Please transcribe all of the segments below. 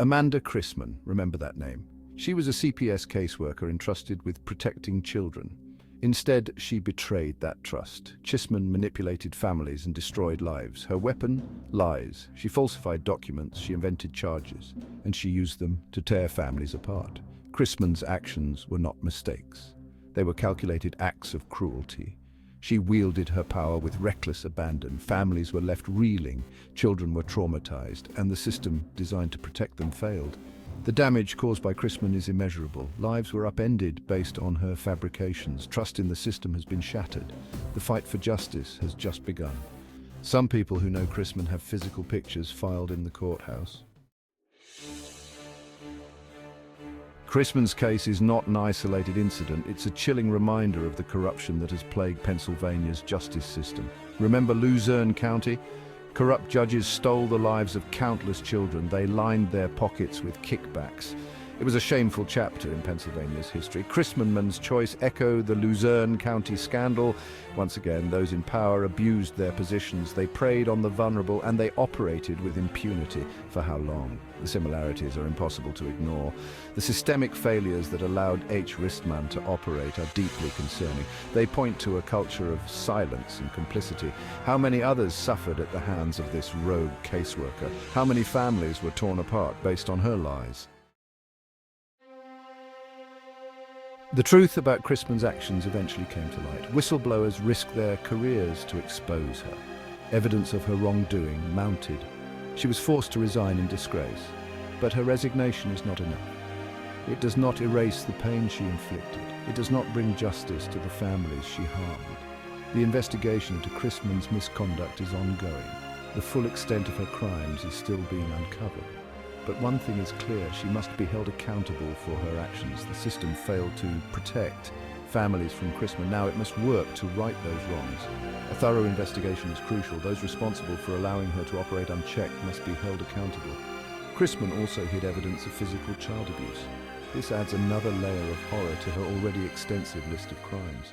Amanda Christman, remember that name. She was a CPS caseworker entrusted with protecting children. Instead, she betrayed that trust. Christman manipulated families and destroyed lives. Her weapon? Lies. She falsified documents, she invented charges, and she used them to tear families apart. Christman's actions were not mistakes. They were calculated acts of cruelty. She wielded her power with reckless abandon. Families were left reeling, children were traumatized, and the system designed to protect them failed. The damage caused by Christman is immeasurable. Lives were upended based on her fabrications. Trust in the system has been shattered. The fight for justice has just begun. Some people who know Christman have physical pictures filed in the courthouse. Christman's case is not an isolated incident, it's a chilling reminder of the corruption that has plagued Pennsylvania's justice system. Remember Luzerne County? Corrupt judges stole the lives of countless children. They lined their pockets with kickbacks. It was a shameful chapter in Pennsylvania's history. Christman's choice echoed the Luzerne County scandal. Once again, those in power abused their positions. They preyed on the vulnerable and they operated with impunity. For how long? The similarities are impossible to ignore. The systemic failures that allowed Christman to operate are deeply concerning. They point to a culture of silence and complicity. How many others suffered at the hands of this rogue caseworker? How many families were torn apart based on her lies? The truth about Christman's actions eventually came to light. Whistleblowers risked their careers to expose her. Evidence of her wrongdoing mounted. She was forced to resign in disgrace. But her resignation is not enough. It does not erase the pain she inflicted. It does not bring justice to the families she harmed. The investigation into Christman's misconduct is ongoing. The full extent of her crimes is still being uncovered. But one thing is clear, she must be held accountable for her actions. The system failed to protect families from Christman. Now it must work to right those wrongs. A thorough investigation is crucial. Those responsible for allowing her to operate unchecked must be held accountable. Christman also hid evidence of physical child abuse. This adds another layer of horror to her already extensive list of crimes.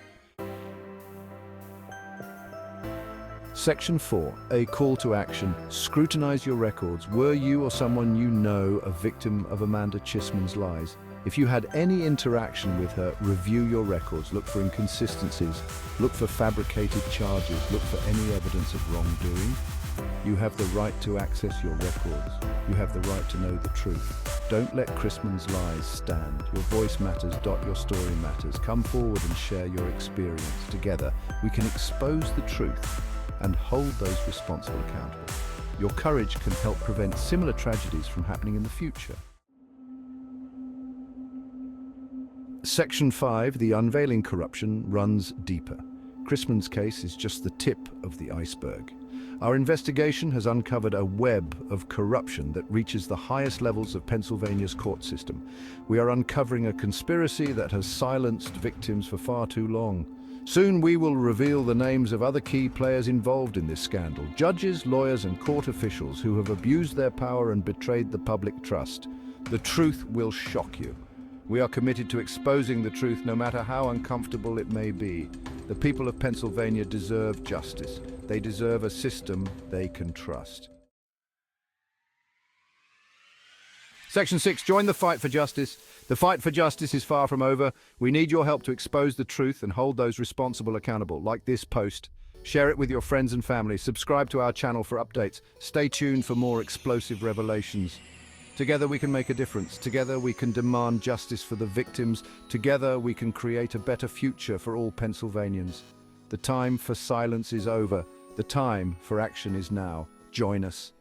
Section 4. A call to action. Scrutinize your records. Were you or someone you know a victim of Amanda Christman's lies? If you had any interaction with her, review your records. Look for inconsistencies. Look for fabricated charges. Look for any evidence of wrongdoing. You have the right to access your records. You have the right to know the truth. Don't let Christman's lies stand. Your voice matters. Your story matters. Come forward and share your experience. Together, we can expose the truth and hold those responsible accountable. Your courage can help prevent similar tragedies from happening in the future. Section 5, the unveiling corruption, runs deeper. Christman's case is just the tip of the iceberg. Our investigation has uncovered a web of corruption that reaches the highest levels of Pennsylvania's court system. We are uncovering a conspiracy that has silenced victims for far too long. Soon we will reveal the names of other key players involved in this scandal. Judges, lawyers, and court officials who have abused their power and betrayed the public trust. The truth will shock you. We are committed to exposing the truth no matter how uncomfortable it may be. The people of Pennsylvania deserve justice. They deserve a system they can trust. Section 6, join the fight for justice. The fight for justice is far from over. We need your help to expose the truth and hold those responsible accountable, like this post. Share it with your friends and family. Subscribe to our channel for updates. Stay tuned for more explosive revelations. Together we can make a difference. Together we can demand justice for the victims. Together we can create a better future for all Pennsylvanians. The time for silence is over. The time for action is now. Join us.